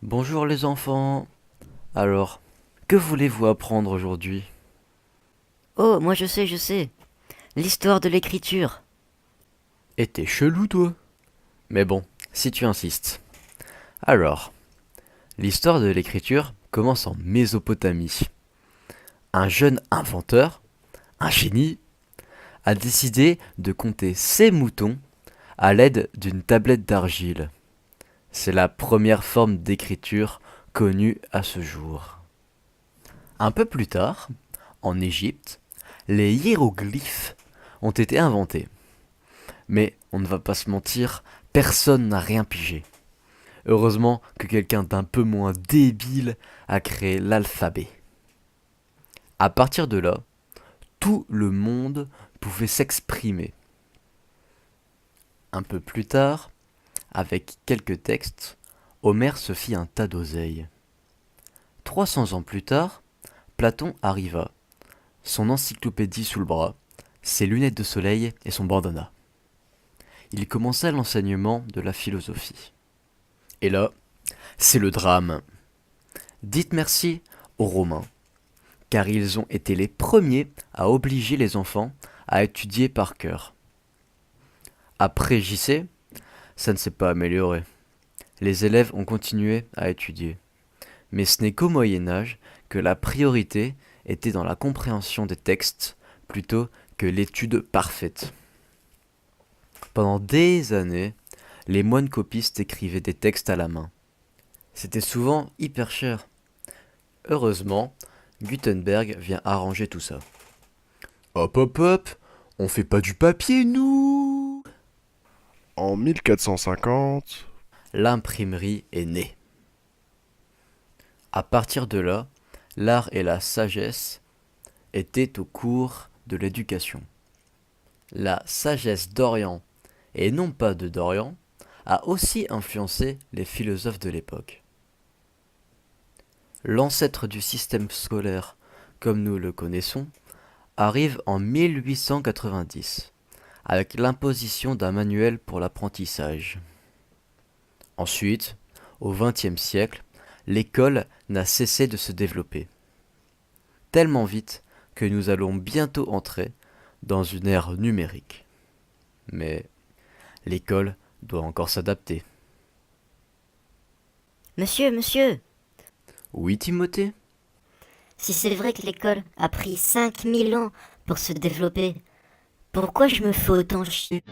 Bonjour les enfants. Alors, que voulez-vous apprendre aujourd'hui? Oh, moi je sais. L'histoire de l'écriture. Et t'es chelou toi? Mais bon, si tu insistes. Alors, l'histoire de l'écriture commence en Mésopotamie. Un jeune inventeur, un génie, a décidé de compter ses moutons à l'aide d'une tablette d'argile. C'est la première forme d'écriture connue à ce jour. Un peu plus tard, en Égypte, les hiéroglyphes ont été inventés. Mais on ne va pas se mentir, personne n'a rien pigé. Heureusement que quelqu'un d'un peu moins débile a créé l'alphabet. À partir de là, tout le monde pouvait s'exprimer. Un peu plus tard, avec quelques textes, Homère se fit un tas d'oseille. 300 ans plus tard, Platon arriva, son encyclopédie sous le bras, ses lunettes de soleil et son bandana. Il commença l'enseignement de la philosophie. Et là, c'est le drame. Dites merci aux Romains, car ils ont été les premiers à obliger les enfants à étudier par cœur. Après JC, ça ne s'est pas amélioré. Les élèves ont continué à étudier. Mais ce n'est qu'au Moyen Âge que la priorité était dans la compréhension des textes plutôt que l'étude parfaite. Pendant des années, les moines copistes écrivaient des textes à la main. C'était souvent hyper cher. Heureusement, Gutenberg vient arranger tout ça. Hop hop hop, on fait pas du papier nous. En 1450, L'imprimerie est née. À partir de là, l'art et la sagesse étaient au cours de l'éducation. La sagesse d'Orient, et non pas de Dorian, a aussi influencé les philosophes de l'époque. L'ancêtre du système scolaire, comme nous le connaissons, arrive en 1890, avec l'imposition d'un manuel pour l'apprentissage. Ensuite, au XXe siècle, l'école n'a cessé de se développer. Tellement vite que nous allons bientôt entrer dans une ère numérique. Mais l'école doit encore s'adapter. Monsieur, Oui, Timothée? si c'est vrai que l'école a pris 5000 ans pour se développer, pourquoi je me fais autant chier?